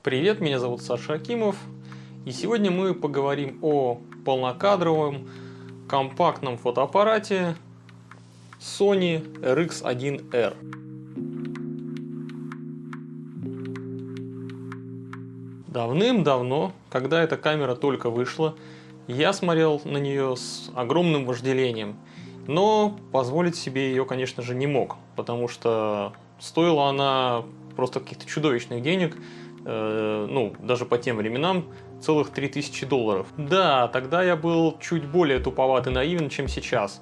Привет, меня зовут Саша Акимов, и сегодня мы поговорим о полнокадровом компактном фотоаппарате Sony RX1R. Давным-давно, когда эта камера только вышла, я смотрел на нее с огромным вожделением, но позволить себе ее, конечно же, не мог, потому что стоила она просто каких-то чудовищных денег, даже по тем временам, целых $3000. Да, тогда я был чуть более туповат и наивен, чем сейчас.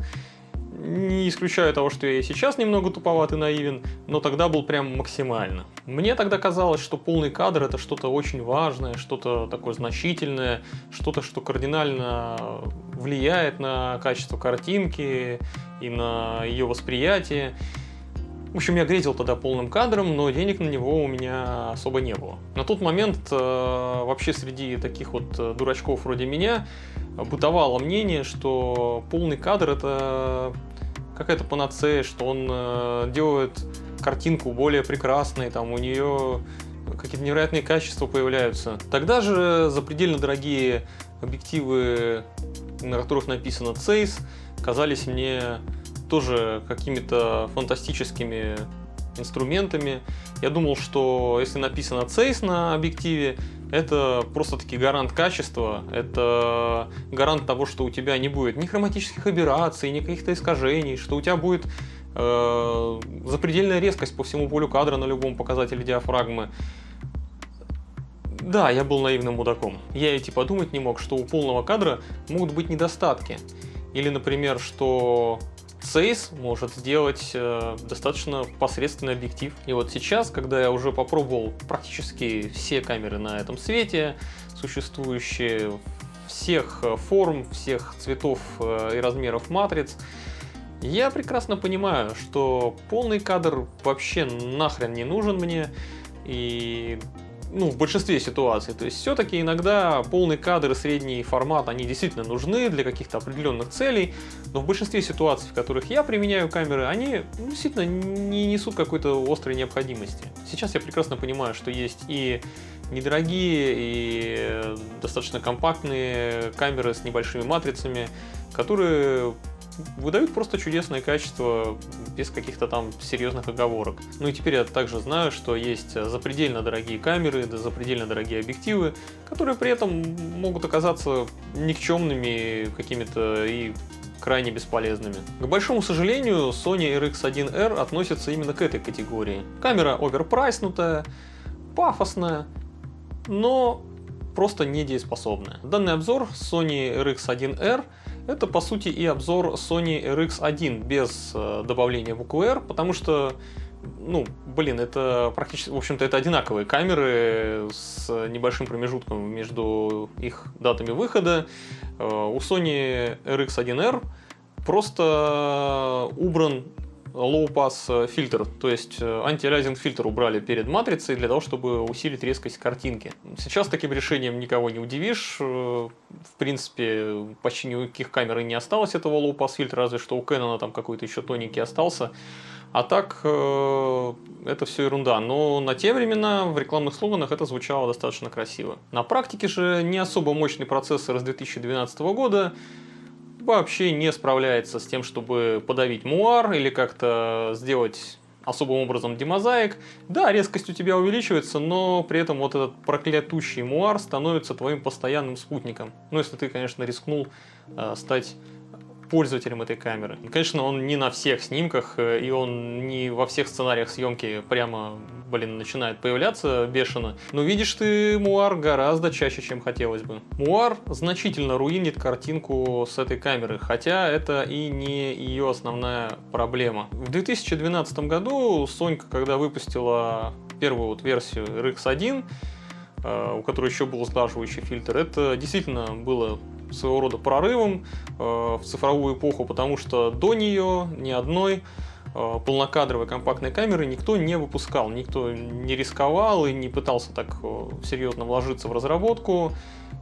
Не исключаю того, что я и сейчас немного туповат и наивен, но тогда был прям максимально. Мне тогда казалось, что полный кадр — это что-то очень важное, что-то такое значительное, что-то, что кардинально влияет на качество картинки и на ее восприятие. В общем, я грезил тогда полным кадром, но денег на него у меня особо не было. На тот момент вообще среди таких вот дурачков вроде меня бытовало мнение, что полный кадр — это какая-то панацея, что он делает картинку более прекрасной, там у нее какие-то невероятные качества появляются. Тогда же запредельно дорогие объективы, на которых написано Zeiss, казались мне тоже какими-то фантастическими инструментами. Я думал, что если написано Zeiss на объективе, это просто-таки гарант качества, это гарант того, что у тебя не будет ни хроматических аберраций, ни каких-то искажений, что у тебя будет запредельная резкость по всему полю кадра на любом показателе диафрагмы. Да, я был наивным мудаком. Я ведь и подумать не мог, что у полного кадра могут быть недостатки. Или, например, что Zeiss может сделать достаточно посредственный объектив. И вот сейчас, когда я уже попробовал практически все камеры на этом свете, существующие всех форм, всех цветов и размеров матриц, я прекрасно понимаю, что полный кадр вообще нахрен не нужен мне. И в большинстве ситуаций. То есть все-таки иногда полный кадр и средний формат, они действительно нужны для каких-то определенных целей, но в большинстве ситуаций, в которых я применяю камеры, они действительно не несут какой-то острой необходимости. Сейчас я прекрасно понимаю, что есть и недорогие, и достаточно компактные камеры с небольшими матрицами, которые выдают просто чудесное качество без каких-то там серьезных оговорок. Ну и теперь я также знаю, что есть запредельно дорогие камеры, да запредельно дорогие объективы, которые при этом могут оказаться никчемными какими-то и крайне бесполезными. К большому сожалению, Sony RX1R относится именно к этой категории. Камера оверпрайснутая, пафосная, но просто недееспособная. Данный обзор Sony RX1R — это по сути и обзор Sony RX1 без добавления буквы R, потому что, это практически, в общем-то, это одинаковые камеры с небольшим промежутком между их датами выхода. У Sony RX1R просто убран low-pass фильтр, то есть антиалиасинг фильтр убрали перед матрицей для того, чтобы усилить резкость картинки. Сейчас таким решением никого не удивишь. В принципе, почти ни у каких камер и не осталось этого low-pass фильтра, разве что у Canon там какой-то еще тоненький остался. А так, это все ерунда. Но на те времена в рекламных слоганах это звучало достаточно красиво. На практике же не особо мощный процессор с 2012 года вообще не справляется с тем, чтобы подавить муар или как-то сделать особым образом демозаик. Да, резкость у тебя увеличивается, но при этом вот этот проклятущий муар становится твоим постоянным спутником. Ну, если ты, конечно, рискнул стать пользователем этой камеры. И, конечно, он не на всех снимках, и он не во всех сценариях съемки прямо, начинает появляться бешено. Но видишь ты муар гораздо чаще, чем хотелось бы. Муар значительно руинит картинку с этой камеры, хотя это и не ее основная проблема. В 2012 году Sony, когда выпустила первую версию RX1, у которой еще был сглаживающий фильтр, это действительно было своего рода прорывом в цифровую эпоху, потому что до нее ни одной полнокадровой компактной камеры никто не выпускал, никто не рисковал и не пытался так серьезно вложиться в разработку.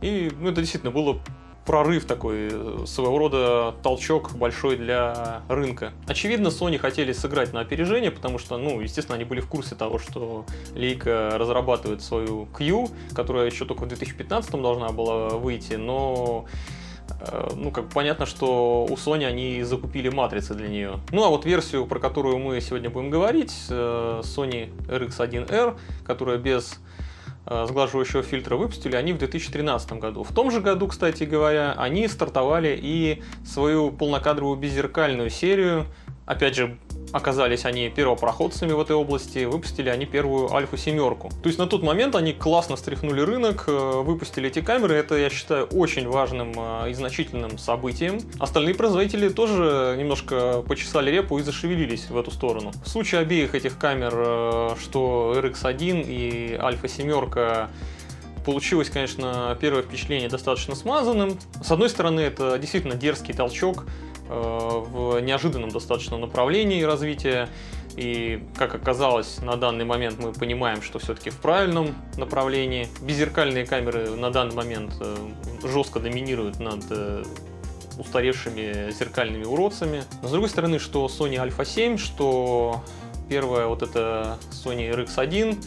И это действительно было прорыв такой, своего рода толчок большой для рынка. Очевидно, Sony хотели сыграть на опережение, потому что, ну, естественно, они были в курсе того, что Leica разрабатывает свою Q, которая еще только в 2015 должна была выйти, но ну, как бы понятно, что у Sony они закупили матрицы для нее. Ну, а вот версию, про которую мы сегодня будем говорить, Sony RX1R, которая без сглаживающего фильтра выпустили, они в 2013 году. В том же году, кстати говоря, они стартовали и свою полнокадровую беззеркальную серию. Опять же, оказались они первопроходцами в этой области, выпустили они первую Альфу 7. То есть на тот момент они классно встряхнули рынок, выпустили эти камеры. Это, я считаю, очень важным и значительным событием. Остальные производители тоже немножко почесали репу и зашевелились в эту сторону. В случае обеих этих камер, что RX1 и Альфа 7, получилось, конечно, первое впечатление достаточно смазанным. С одной стороны, это действительно дерзкий толчок в неожиданном достаточно направлении развития. И, как оказалось, на данный момент мы понимаем, что все-таки в правильном направлении. Беззеркальные камеры на данный момент жестко доминируют над устаревшими зеркальными уродцами. Но, с другой стороны, что Sony Alpha 7, что первая вот эта Sony RX1,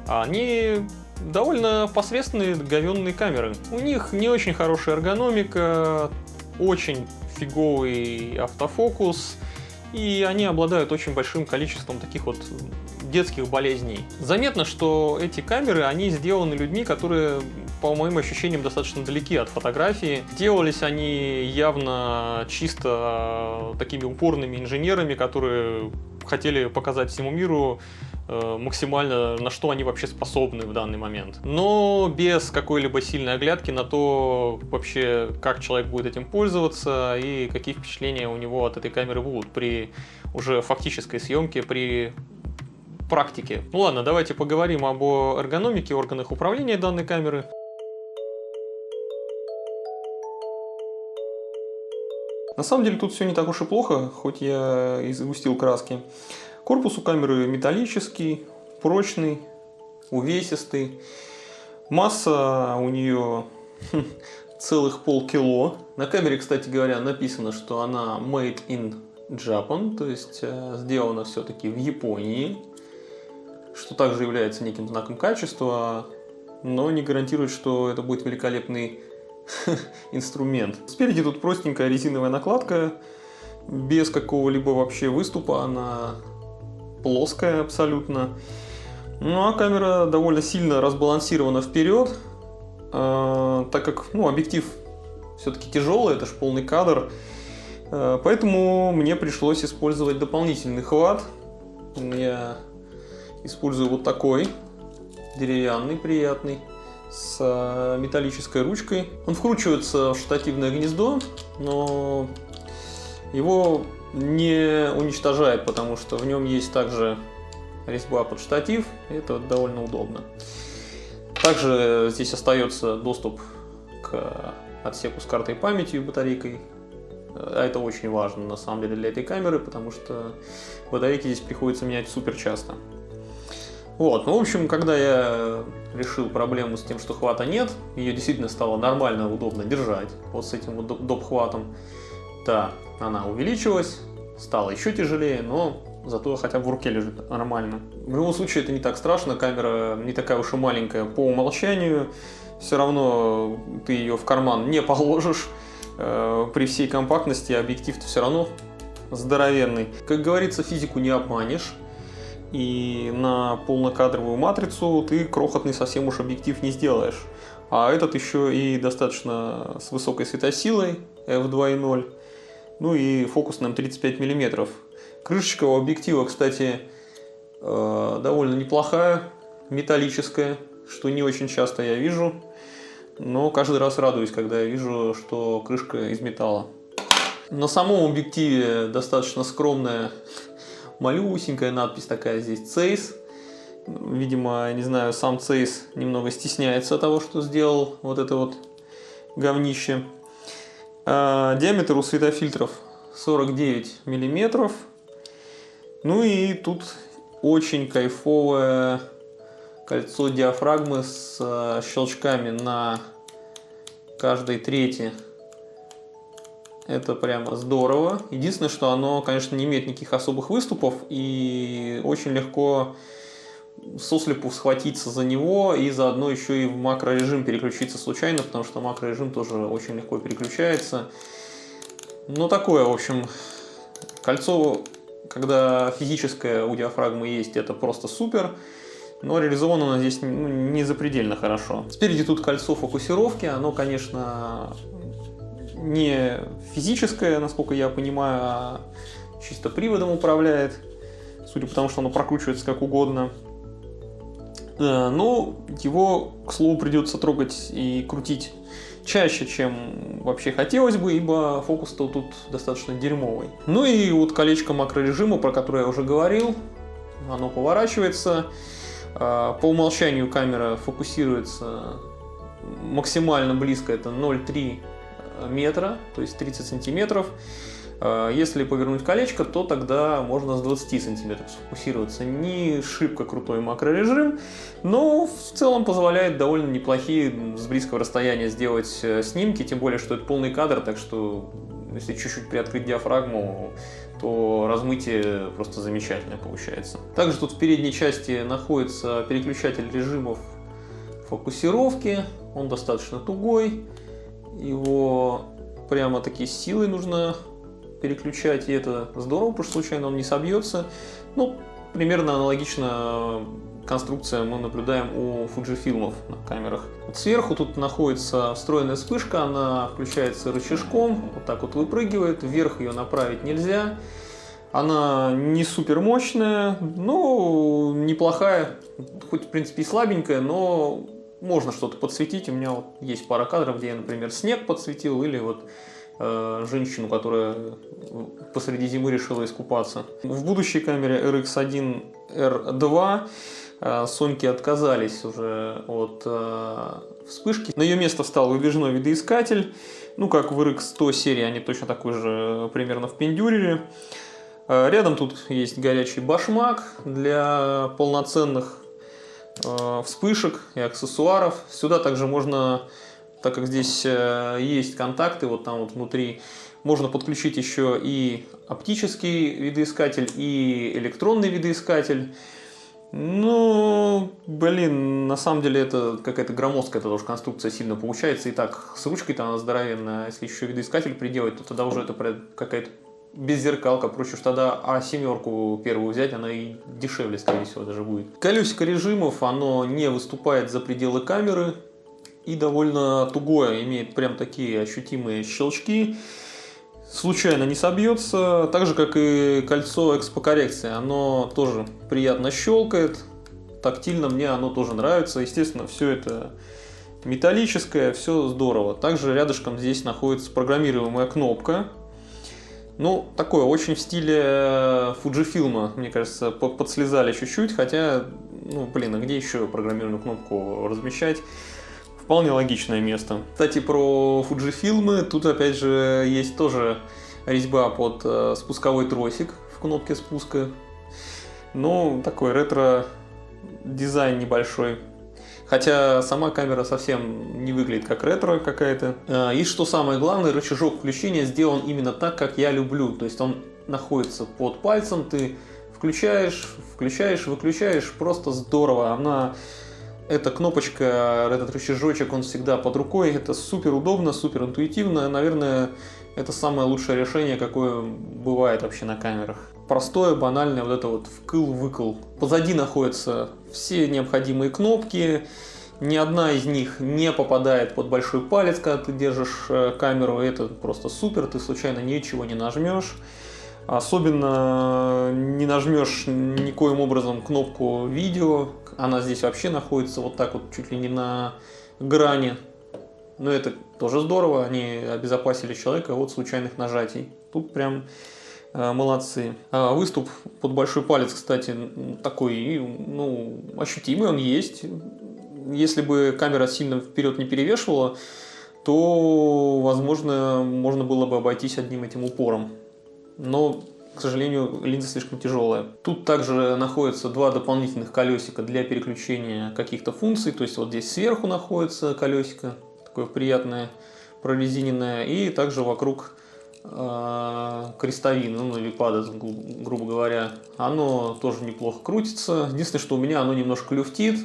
они довольно посредственные говенные камеры. У них не очень хорошая эргономика, очень фиговый автофокус, и они обладают очень большим количеством таких вот детских болезней. Заметно, что эти камеры, они сделаны людьми, которые, по моим ощущениям, достаточно далеки от фотографии. Делались они явно чисто такими упорными инженерами, которые хотели показать всему миру максимально, на что они вообще способны в данный момент. Но без какой-либо сильной оглядки на то, вообще, как человек будет этим пользоваться и какие впечатления у него от этой камеры будут при уже фактической съемке, при практике. Ну ладно, давайте поговорим об эргономике, органах управления данной камеры. На самом деле тут все не так уж и плохо, хоть я и загустил краски. Корпус у камеры металлический, прочный, увесистый. Масса у нее целых полкило. На камере, кстати говоря, написано, что она made in Japan, то есть сделана все-таки в Японии, что также является неким знаком качества, но не гарантирует, что это будет великолепный инструмент. Спереди тут простенькая резиновая накладка, без какого-либо вообще выступа, она плоская абсолютно. Ну а камера довольно сильно разбалансирована вперед, так как объектив все-таки тяжелый, это же полный кадр, поэтому мне пришлось использовать дополнительный хват. Я использую вот такой, деревянный, приятный, с металлической ручкой. Он вкручивается в штативное гнездо, но его не уничтожает, потому что в нем есть также резьба под штатив, и это довольно удобно. Также здесь остается доступ к отсеку с картой памяти и батарейкой. А это очень важно на самом деле для этой камеры, потому что батарейки здесь приходится менять супер часто. Вот, ну в общем, когда я решил проблему с тем, что хвата нет, ее действительно стало нормально, удобно держать вот с этим вот доп-хватом. Да, она увеличилась, стала еще тяжелее, но зато хотя бы в руке лежит нормально. В любом случае это не так страшно, камера не такая уж и маленькая по умолчанию, все равно ты ее в карман не положишь, при всей компактности объектив-то все равно здоровенный. Как говорится, физику не обманешь, и на полнокадровую матрицу ты крохотный совсем уж объектив не сделаешь. А этот еще и достаточно с высокой светосилой f2.0. Ну и фокусным 35 мм. Крышечка у объектива, кстати, довольно неплохая, металлическая, что не очень часто я вижу. Но каждый раз радуюсь, когда я вижу, что крышка из металла. На самом объективе достаточно скромная, малюсенькая надпись такая здесь Zeiss. Видимо, не знаю, сам Zeiss немного стесняется того, что сделал вот это вот говнище. Диаметр у светофильтров 49 мм. Ну и тут очень кайфовое кольцо диафрагмы с щелчками на каждый третий. Это прямо здорово. Единственное, что оно, конечно, не имеет никаких особых выступов и очень легко сослепу схватиться за него и заодно еще и в макрорежим переключиться случайно, потому что макрорежим тоже очень легко переключается. Ну, такое, в общем, кольцо, когда физическое у диафрагмы есть, это просто супер, но реализовано оно здесь не запредельно хорошо. Спереди тут кольцо фокусировки, оно, конечно, не физическое, насколько я понимаю, а чисто приводом управляет, судя по тому, что оно прокручивается как угодно. Но его, к слову, придется трогать и крутить чаще, чем вообще хотелось бы, ибо фокус-то тут достаточно дерьмовый. Ну и вот колечко макрорежима, про которое я уже говорил, оно поворачивается. По умолчанию камера фокусируется максимально близко, это 0,3 метра, то есть 30 сантиметров. Если повернуть колечко, то тогда можно с 20 сантиметров сфокусироваться. Не шибко крутой макрорежим, но в целом позволяет довольно неплохие с близкого расстояния сделать снимки, тем более, что это полный кадр, так что если чуть-чуть приоткрыть диафрагму, то размытие просто замечательное получается. Также тут в передней части находится переключатель режимов фокусировки, он достаточно тугой, его прямо-таки с силой нужно переключать, и это здорово, потому что случайно он не собьется. Ну, примерно аналогично конструкция мы наблюдаем у Fujifilm на камерах. Вот сверху тут находится встроенная вспышка, она включается рычажком, вот так вот выпрыгивает, вверх ее направить нельзя. Она не супер мощная, но неплохая, хоть в принципе и слабенькая, но можно что-то подсветить. У меня вот есть пара кадров, где я, например, снег подсветил или вот женщину, которая посреди зимы решила искупаться. В будущей камере RX1R2 Соньки отказались уже от вспышки. На ее место встал выдвижной видоискатель. Ну, как в RX100 серии, они точно такой же примерно впендюрили. Рядом тут есть горячий башмак для полноценных вспышек и аксессуаров. Сюда также можно, так как здесь есть контакты, вот там вот внутри, можно подключить еще и оптический видоискатель, и электронный видоискатель. Ну, блин, на самом деле это какая-то громоздкая тоже конструкция сильно получается. И так, с ручкой-то она здоровенная, если еще видоискатель приделать, то тогда уже это какая-то беззеркалка, проще уж тогда А7 первую взять, она и дешевле, скорее всего, даже будет. Колесико режимов, оно не выступает за пределы камеры и довольно тугое, имеет прям такие ощутимые щелчки. Случайно не собьется, так же как и кольцо экспокоррекции, оно тоже приятно щелкает, тактильно мне оно тоже нравится, естественно, все это металлическое, все здорово. Также рядышком здесь находится программируемая кнопка, ну, такое, очень в стиле Fujifilm, мне кажется, подслезали чуть-чуть, хотя, ну, блин, а где еще программируемую кнопку размещать? Вполне логичное место. Кстати, про Fujifilm, тут опять же есть тоже резьба под спусковой тросик в кнопке спуска. Ну, такой ретро-дизайн небольшой. Хотя сама камера совсем не выглядит как ретро какая-то. И что самое главное, рычажок включения сделан именно так, как я люблю. То есть он находится под пальцем, ты включаешь, выключаешь, просто здорово. Эта кнопочка, этот рычажочек, он всегда под рукой. Это супер удобно, супер интуитивно. Наверное, это самое лучшее решение, какое бывает вообще на камерах. Простое, банальное, вот это вот вкл-выкл. Позади находятся все необходимые кнопки. Ни одна из них не попадает под большой палец, когда ты держишь камеру. Это просто супер, ты случайно ничего не нажмешь. Особенно не нажмешь никоим образом кнопку видео. Она здесь вообще находится вот так вот, чуть ли не на грани. Но это тоже здорово, они обезопасили человека от случайных нажатий. Тут прям молодцы. Выступ под большой палец, кстати, такой, ну, ощутимый он есть. Если бы камера сильно вперед не перевешивала, то, возможно, можно было бы обойтись одним этим упором. Но, к сожалению, линза слишком тяжелая. Тут также находятся два дополнительных колесика для переключения каких-то функций. То есть вот здесь сверху находится колесико, такое приятное, прорезиненное, и также вокруг крестовины, ну или пада, грубо говоря, оно тоже неплохо крутится. Единственное, что у меня оно немножко люфтит,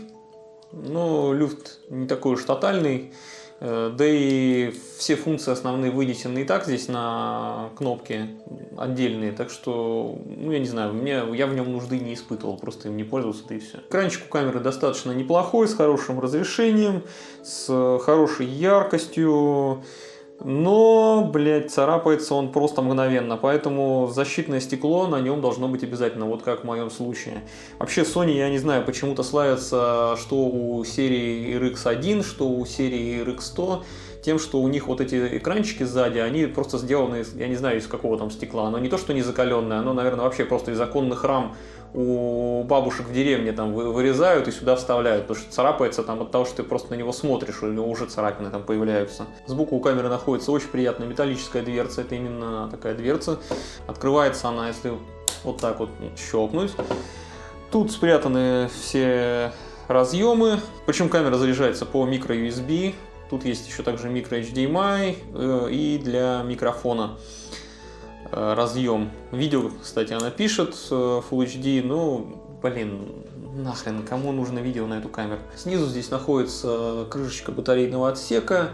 но люфт не такой уж тотальный, да и все функции основные вынесены и так здесь на кнопки отдельные, так что, ну я не знаю, я в нем нужды не испытывал, просто им не пользовался, да и все. Экранчик у камеры достаточно неплохой, с хорошим разрешением, с хорошей яркостью. Но, блядь, царапается он просто мгновенно, поэтому защитное стекло на нем должно быть обязательно, вот как в моем случае. Вообще Sony, я не знаю, почему-то славится, что у серии RX1, что у серии RX100, тем, что у них вот эти экранчики сзади, они просто сделаны, я не знаю, из какого там стекла. Оно не то, что не закаленное, оно, наверное, вообще просто из оконных рам у бабушек в деревне там вырезают и сюда вставляют, потому что царапается там от того, что ты просто на него смотришь, или уже царапины там появляются. Сбоку у камеры находится очень приятная металлическая дверца, это именно такая дверца. Открывается она, если вот так вот щелкнуть. Тут спрятаны все разъемы, причем камера заряжается по micro-USB. Тут есть еще также micro-HDMI и для микрофона разъем. Видео, кстати, она пишет Full HD, ну, блин, нахрен, кому нужно видео на эту камеру. Снизу здесь находится крышечка батарейного отсека,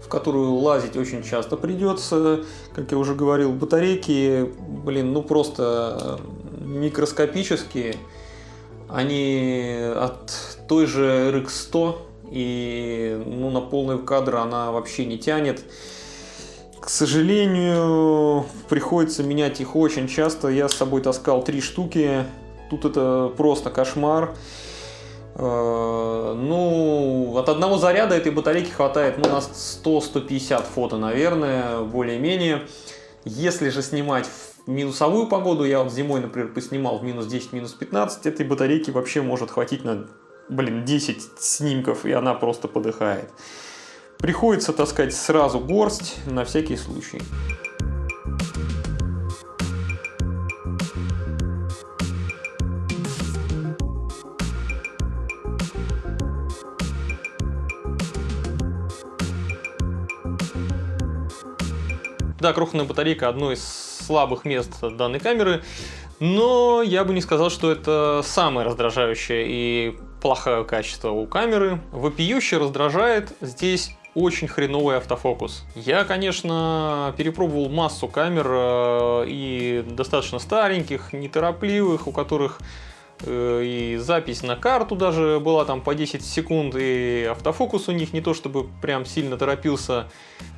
в которую лазить очень часто придется. Как я уже говорил, батарейки, блин, ну просто микроскопические. Они от той же RX100, и ну, на полный кадр она вообще не тянет. К сожалению, приходится менять их очень часто. Я с собой таскал 3 штуки. Тут это просто кошмар. Ну, от одного заряда этой батарейки хватает на 100-150 фото, наверное, более-менее. Если же снимать в минусовую погоду, я вот зимой, например, поснимал в минус 10, минус 15, этой батарейки вообще может хватить на, 10 снимков, и она просто подыхает. Приходится таскать сразу горсть на всякий случай. Да, крохотная батарейка — одно из слабых мест данной камеры, но я бы не сказал, что это самое раздражающее и плохое качество у камеры. Вопиюще раздражает здесь очень хреновый автофокус. Я, конечно, перепробовал массу камер и достаточно стареньких, неторопливых, у которых и запись на карту даже была там по 10 секунд, и автофокус у них не то чтобы прям сильно торопился,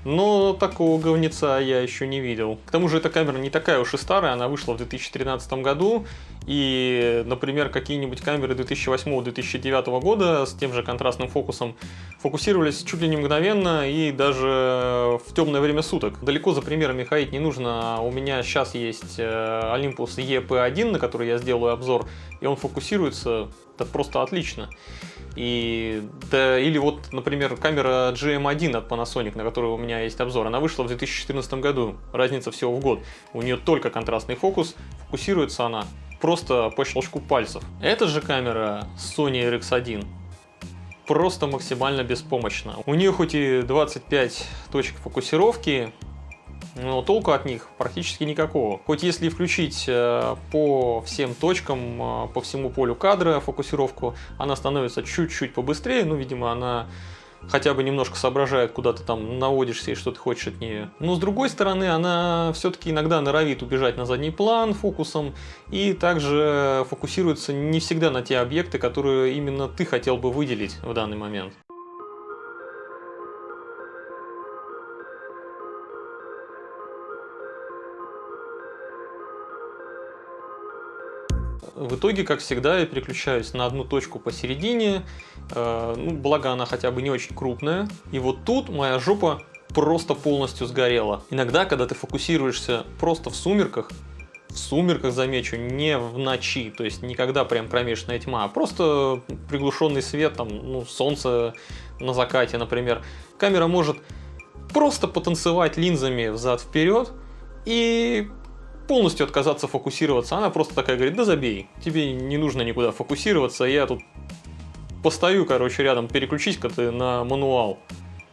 но такого говнеца я еще не видел. К тому же эта камера не такая уж и старая, она вышла в 2013 году, и, например, какие-нибудь камеры 2008-2009 года с тем же контрастным фокусом фокусировались чуть ли не мгновенно и даже в темное время суток. Далеко за примерами ходить не нужно. У меня сейчас есть Olympus EP1, на который я сделаю обзор, и он фокусируется так просто отлично. Или вот, например, камера GM1 от Panasonic, на которую у меня есть обзор, она вышла в 2014 году, разница всего в год. У нее только контрастный фокус, фокусируется она просто по щелчку пальцев. Эта же камера Sony RX1 просто максимально беспомощна. У нее хоть и 25 точек фокусировки, но толку от них практически никакого. Хоть если включить по всем точкам, по всему полю кадра фокусировку, она становится чуть-чуть побыстрее, ну, видимо, она хотя бы немножко соображает, куда ты там наводишься и что ты хочешь от нее. Но с другой стороны, она все-таки иногда норовит убежать на задний план фокусом и также фокусируется не всегда на те объекты, которые именно ты хотел бы выделить в данный момент. В итоге, как всегда, я переключаюсь на одну точку посередине, ну, благо она хотя бы не очень крупная. И вот тут моя жопа просто полностью сгорела. Иногда, когда ты фокусируешься просто в сумерках, замечу, не в ночи, то есть никогда прям кромешная тьма, а просто приглушенный свет, там, ну, солнце на закате, например, камера может просто потанцевать линзами взад-вперед и полностью отказаться фокусироваться. Она просто такая говорит: да забей, тебе не нужно никуда фокусироваться, я тут постою, короче, рядом, переключись-ка ты на мануал.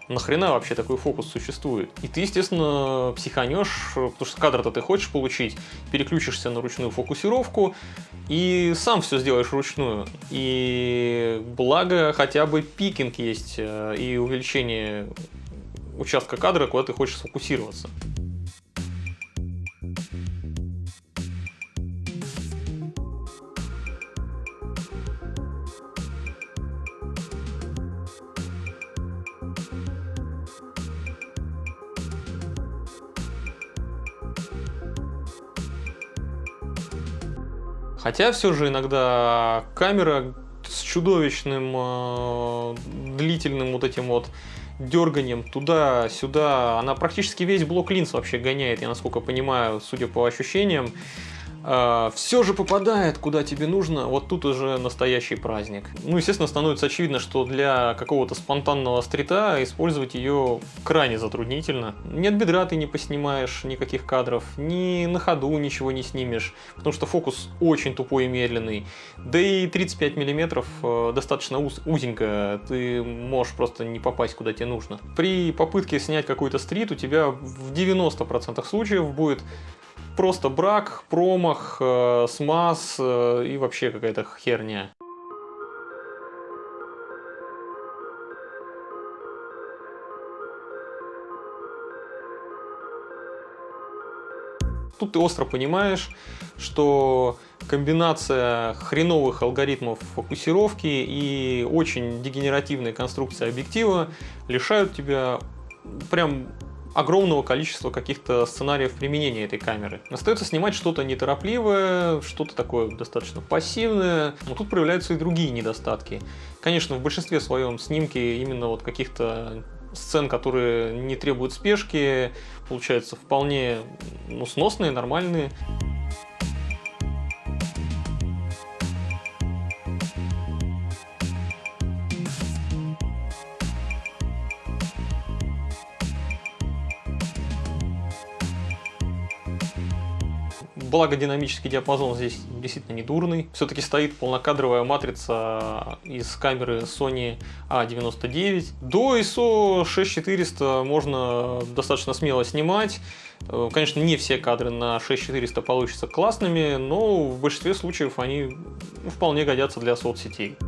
нахрена вообще такой фокус существует? И ты, естественно, психанешь, потому что кадр-то ты хочешь получить, переключишься на ручную фокусировку и сам все сделаешь вручную. И благо хотя бы пикинг есть и увеличение участка кадра, куда ты хочешь сфокусироваться. Хотя все же иногда камера с чудовищным длительным вот этим вот дерганием туда-сюда, она практически весь блок линз вообще гоняет, я насколько понимаю, судя по ощущениям. Все же попадает, куда тебе нужно, вот тут уже настоящий праздник. Ну, естественно, становится очевидно, что для какого-то спонтанного стрита использовать ее крайне затруднительно. Ни от бедра ты не поснимаешь никаких кадров, ни на ходу ничего не снимешь, потому что фокус очень тупой и медленный. Да и 35 мм достаточно узенько, ты можешь просто не попасть, куда тебе нужно. При попытке снять какой-то стрит у тебя в 90% случаев будет просто брак, промах, смаз и вообще какая-то херня. Тут ты остро понимаешь, что комбинация хреновых алгоритмов фокусировки и очень дегенеративной конструкции объектива лишают тебя прям огромного количества каких-то сценариев применения этой камеры. Остается снимать что-то неторопливое, что-то такое достаточно пассивное, но тут проявляются и другие недостатки. Конечно, в большинстве своем снимки именно вот каких-то сцен, которые не требуют спешки, получаются вполне сносные, нормальные. Благо динамический диапазон здесь действительно не дурный. Все-таки стоит полнокадровая матрица из камеры Sony A99. До ISO 6400 можно достаточно смело снимать. Конечно, не все кадры на 6400 получатся классными, но в большинстве случаев они вполне годятся для соцсетей.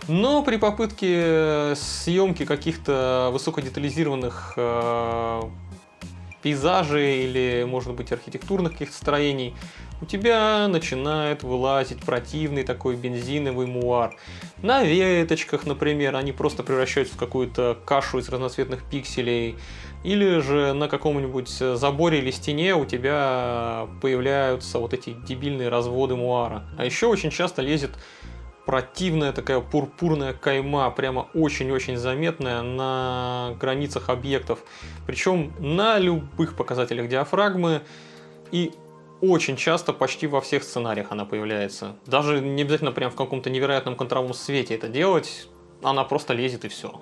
Но при попытке съемки каких-то высокодетализированных пейзажей или, может быть, архитектурных каких-то строений, у тебя начинает вылазить противный такой бензиновый муар. На веточках, например, они просто превращаются в какую-то кашу из разноцветных пикселей. Или же на каком-нибудь заборе или стене у тебя появляются вот эти дебильные разводы муара. А еще очень часто лезет противная такая пурпурная кайма, прямо очень-очень заметная на границах объектов. Причем на любых показателях диафрагмы и очень часто почти во всех сценариях она появляется. Даже не обязательно прям в каком-то невероятном контровом свете это делать, она просто лезет и все.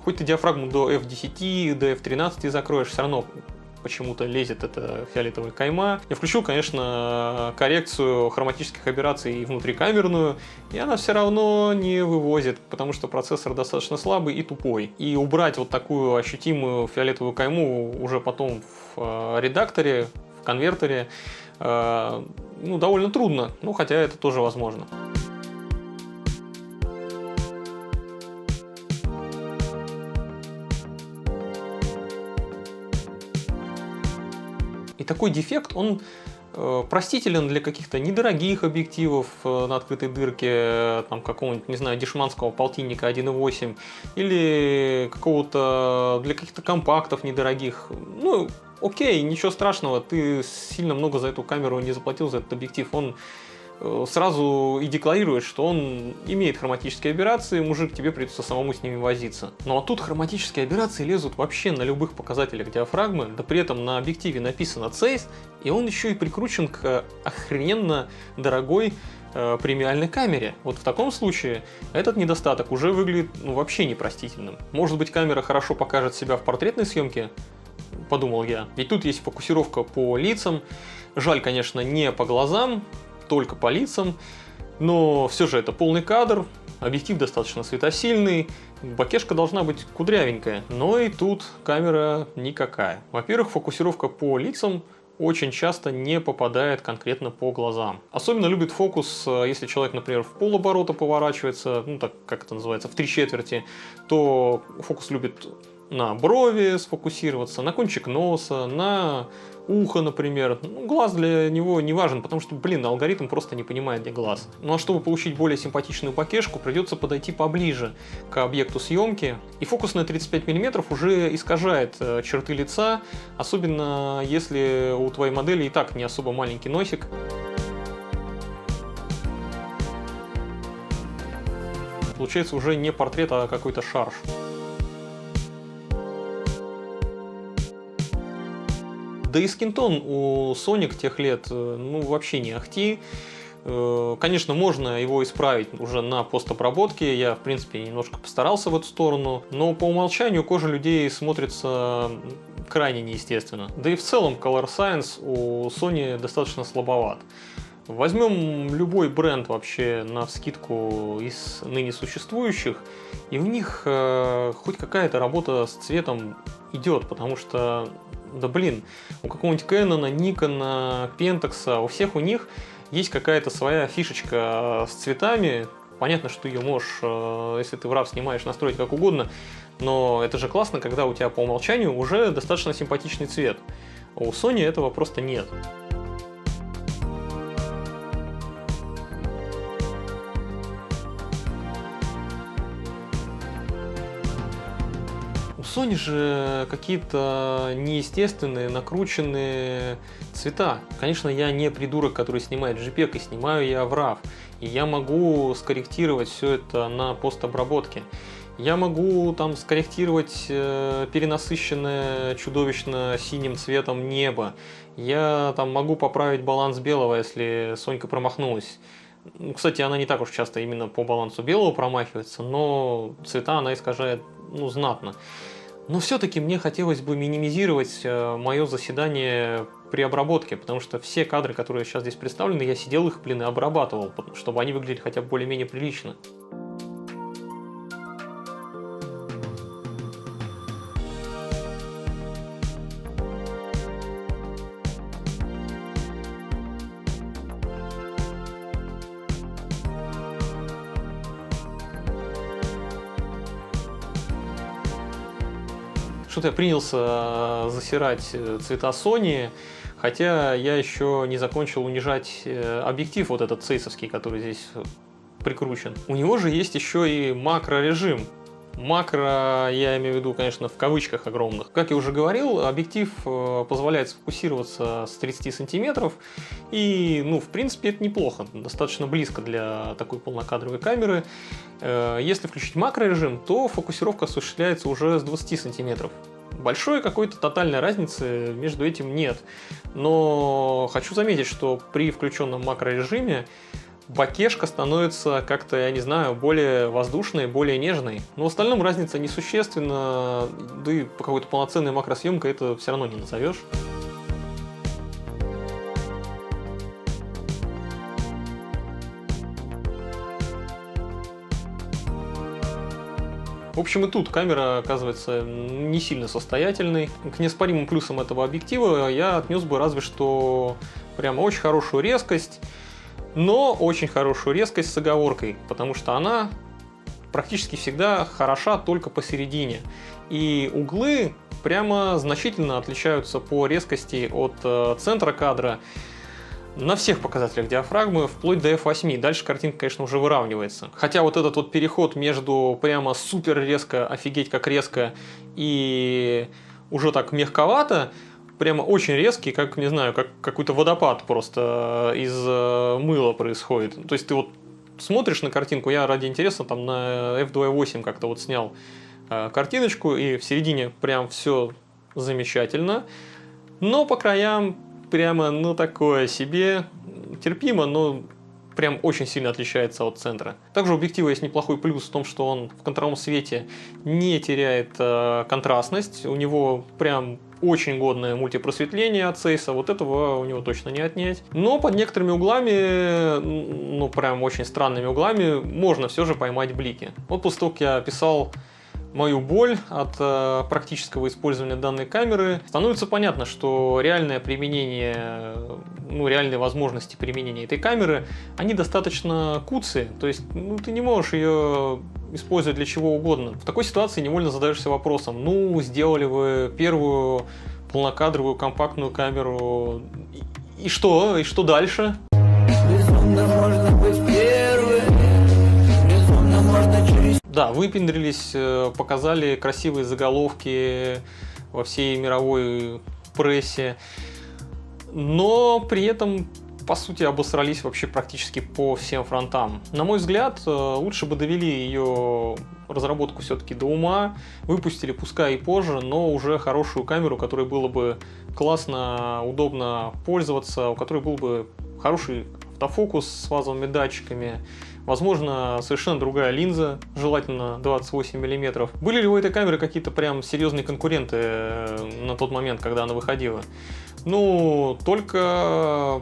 Хоть ты диафрагму до F10, до F13 закроешь, все равно почему-то лезет эта фиолетовая кайма. Я включил, конечно, коррекцию хроматических аберраций внутрикамерную, и она все равно не вывозит, потому что процессор достаточно слабый и тупой. И убрать вот такую ощутимую фиолетовую кайму уже потом в редакторе, в конвертере, довольно трудно, хотя это тоже возможно. И такой дефект, он простителен для каких-то недорогих объективов на открытой дырке, там какого-нибудь, не знаю, дешманского полтинника 1.8, или какого-то для каких-то компактов недорогих. Окей, ничего страшного, ты сильно много за эту камеру не заплатил, за этот объектив, он сразу и декларирует, что он имеет хроматические аберрации, мужик, тебе придется самому с ними возиться. Ну а тут хроматические аберрации лезут вообще на любых показателях диафрагмы, да при этом на объективе написано CEIS, и он еще и прикручен к охрененно дорогой премиальной камере. Вот в таком случае этот недостаток уже выглядит вообще непростительным. Может быть, камера хорошо покажет себя в портретной съемке, подумал я. Ведь тут есть фокусировка по лицам. Жаль, конечно, не по глазам, только по лицам. Но все же это полный кадр, объектив достаточно светосильный, бакешка должна быть кудрявенькая. Но и тут камера никакая. Во-первых, фокусировка по лицам очень часто не попадает конкретно по глазам. Особенно любит фокус, если человек, например, в полоборота поворачивается, ну так как это называется, в 3/4, то фокус любит на брови сфокусироваться, на кончик носа, на ухо, например. Глаз для него не важен, потому что, алгоритм просто не понимает, где глаз. Ну а чтобы получить более симпатичную бакешку, придется подойти поближе к объекту съемки. И фокус на 35 мм уже искажает черты лица, особенно если у твоей модели и так не особо маленький носик. Получается уже не портрет, а какой-то шарж. Да и скинтон у Sonic тех лет, вообще не ахти. Конечно, можно его исправить уже на постобработке, я, в принципе, немножко постарался в эту сторону, но по умолчанию кожа людей смотрится крайне неестественно. Да и в целом Color Science у Sony достаточно слабоват. Возьмем любой бренд вообще навскидку из ныне существующих, и у них хоть какая-то работа с цветом идет, потому что у какого-нибудь Canon, Nikon, Pentax, у всех у них есть какая-то своя фишечка с цветами. Понятно, что ее можешь, если ты в RAW снимаешь, настроить как угодно, но это же классно, когда у тебя по умолчанию уже достаточно симпатичный цвет. А у Sony этого просто нет. Sony же какие-то неестественные, накрученные цвета. Конечно, я не придурок, который снимает JPEG, и снимаю я в RAW. И я могу скорректировать все это на постобработке. Я могу там скорректировать перенасыщенное чудовищно синим цветом небо. Я там могу поправить баланс белого, если Сонька промахнулась. Кстати, она не так уж часто именно по балансу белого промахивается, но цвета она искажает знатно. Но все-таки мне хотелось бы минимизировать мое заседание при обработке, потому что все кадры, которые сейчас здесь представлены, я сидел их, и обрабатывал, чтобы они выглядели хотя бы более-менее прилично. Что-то я принялся засирать цвета Sony, хотя я еще не закончил унижать объектив вот этот цейсовский, который здесь прикручен. У него же есть еще и макрорежим. Макро, я имею в виду, конечно, в кавычках огромных. Как я уже говорил, объектив позволяет сфокусироваться с 30 сантиметров, и, в принципе, это неплохо, достаточно близко для такой полнокадровой камеры. Если включить макрорежим, то фокусировка осуществляется уже с 20 сантиметров. Большой какой-то тотальной разницы между этим нет, но хочу заметить, что при включенном макрорежиме бакешка становится как-то, я не знаю, более воздушной, более нежной. Но в остальном разница несущественна, да и по какой-то полноценной макросъемкой это все равно не назовешь. В общем, и тут камера оказывается не сильно состоятельной. К неоспоримым плюсам этого объектива я отнес бы разве что прямо очень хорошую резкость, но очень хорошую резкость с оговоркой, потому что она практически всегда хороша только посередине. И углы прямо значительно отличаются по резкости от центра кадра на всех показателях диафрагмы, вплоть до f8. Дальше картинка, конечно, уже выравнивается. Хотя вот этот вот переход между прямо супер резко, офигеть как резко, и уже так мягковато, прямо очень резкий, как, не знаю, как какой-то водопад просто из мыла происходит. То есть ты вот смотришь на картинку, я ради интереса там на F2.8 как-то вот снял картиночку, и в середине прям все замечательно, но по краям прямо, ну, такое себе, терпимо, но прям очень сильно отличается от центра. Также у объектива есть неплохой плюс в том, что он в контровом свете не теряет контрастность, у него прям очень годное мультипросветление от Zeiss, вот этого у него точно не отнять. Но под некоторыми углами, ну прям очень странными углами, можно все же поймать блики. Вот после того, как я описал мою боль от практического использования данной камеры, становится понятно, что реальное применение, ну, реальные возможности применения этой камеры, они достаточно куцые, то есть ну, ты не можешь ее использовать для чего угодно. В такой ситуации невольно задаешься вопросом, ну, сделали вы первую полнокадровую компактную камеру, и что? И что дальше? Безумно можно быть первым, безумно можно через... Да, выпендрились, показали красивые заголовки во всей мировой прессе, но при этом, по сути, обосрались вообще практически по всем фронтам. На мой взгляд, лучше бы довели ее разработку все-таки до ума, выпустили, пускай и позже, но уже хорошую камеру, которой было бы классно, удобно пользоваться, у которой был бы хороший автофокус с фазовыми датчиками, возможно, совершенно другая линза, желательно 28 мм. Были ли у этой камеры какие-то прям серьезные конкуренты на тот момент, когда она выходила? Ну, только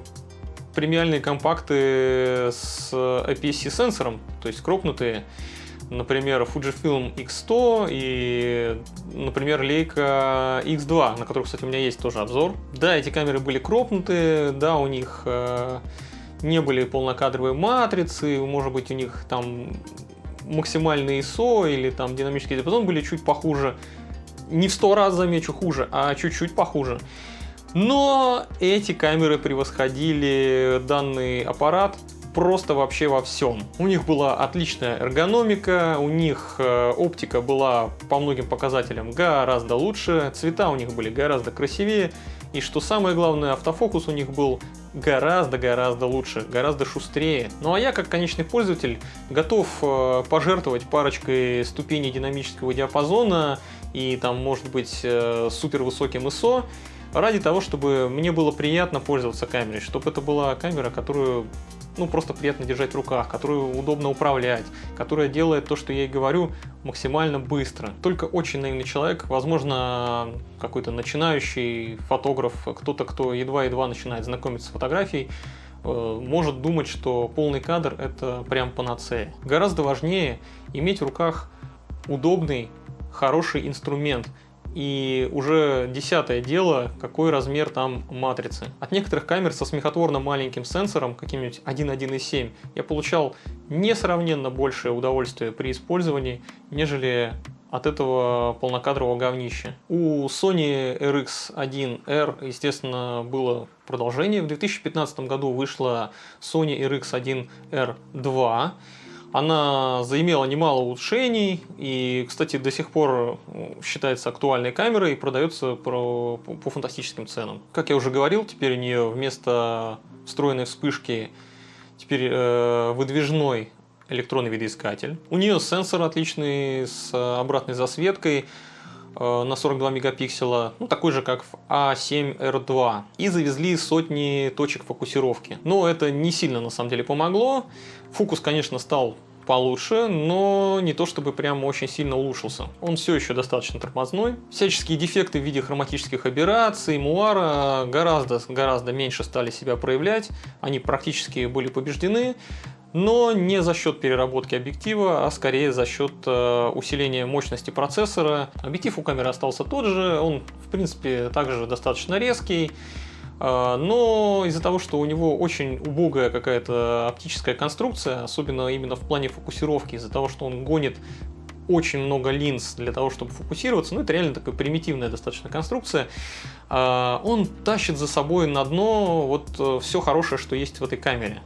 премиальные компакты с APS-C сенсором, то есть кропнутые, например, Fujifilm X100 и, например, Leica X2, на которых, кстати, у меня есть тоже обзор. Да, эти камеры были кропнутые, да, у них не были полнокадровые матрицы, может быть, у них там максимальный ISO или там динамический диапазон были чуть похуже. Не в 100 раз, замечу, хуже, а чуть-чуть похуже. Но эти камеры превосходили данный аппарат просто вообще во всем. У них была отличная эргономика, у них оптика была по многим показателям гораздо лучше, цвета у них были гораздо красивее, и что самое главное, автофокус у них был гораздо лучше, гораздо шустрее. Ну а я, как конечный пользователь, готов пожертвовать парочкой ступеней динамического диапазона и там, может быть, супер высоким ISO, ради того, чтобы мне было приятно пользоваться камерой, чтобы это была камера, которую, ну, просто приятно держать в руках, которую удобно управлять, которая делает то, что я ей говорю, максимально быстро. Только очень наивный человек, возможно, какой-то начинающий фотограф, кто-то, кто едва-едва начинает знакомиться с фотографией, может думать, что полный кадр — это прям панацея. Гораздо важнее иметь в руках удобный, хороший инструмент. И уже десятое дело, какой размер там матрицы. От некоторых камер со смехотворно маленьким сенсором, каким-нибудь 1.1.7, я получал несравненно большее удовольствие при использовании, нежели от этого полнокадрового говнища. У Sony RX1R, естественно, было продолжение. В 2015 году вышла Sony RX1R2. Она заимела немало улучшений и, кстати, до сих пор считается актуальной камерой и продается по фантастическим ценам. Как я уже говорил, теперь у нее вместо встроенной вспышки теперь выдвижной электронный видоискатель. У нее сенсор отличный с обратной засветкой на 42 мегапикселя, ну, такой же, как в A7R2. И завезли сотни точек фокусировки. Но это не сильно, на самом деле, помогло. Фокус, конечно, стал получше, но не то чтобы прям очень сильно улучшился. Он все еще достаточно тормозной. Всяческие дефекты в виде хроматических аберраций, муара гораздо меньше стали себя проявлять. Они практически были побеждены. Но не за счет переработки объектива, а скорее за счет усиления мощности процессора. Объектив у камеры остался тот же, он в принципе также достаточно резкий, но из-за того, что у него очень убогая какая-то оптическая конструкция, особенно именно в плане фокусировки, из-за того, что он гонит очень много линз для того, чтобы фокусироваться, ну это реально такая примитивная достаточно конструкция, он тащит за собой на дно вот все хорошее, что есть в этой камере.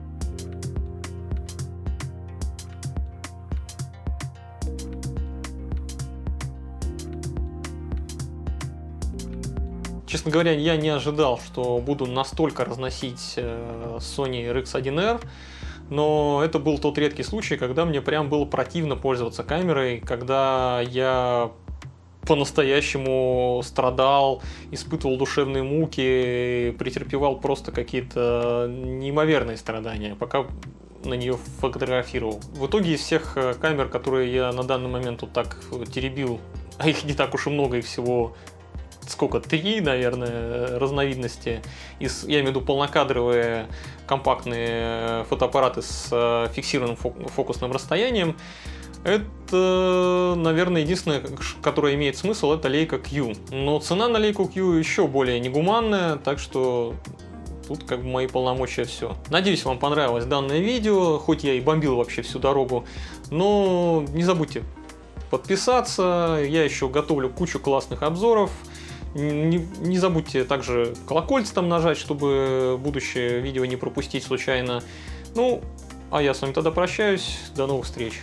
Честно говоря, я не ожидал, что буду настолько разносить Sony RX1R, но это был тот редкий случай, когда мне прям было противно пользоваться камерой, когда я по-настоящему страдал, испытывал душевные муки, претерпевал просто какие-то неимоверные страдания, пока на нее фотографировал. В итоге из всех камер, которые я на данный момент вот так теребил, а их не так уж и много, их всего сколько, 3, наверное, разновидности. Я имею в виду полнокадровые компактные фотоаппараты с фиксированным фокусным расстоянием. Это, наверное, единственное, которое имеет смысл, это Leica Q. Но цена на Leica Q еще более негуманная, так что тут как бы мои полномочия все. Надеюсь, вам понравилось данное видео, хоть я и бомбил вообще всю дорогу, но не забудьте подписаться, я еще готовлю кучу классных обзоров. Не забудьте также колокольчик там нажать, чтобы будущее видео не пропустить случайно. Ну, а я с вами тогда прощаюсь, до новых встреч.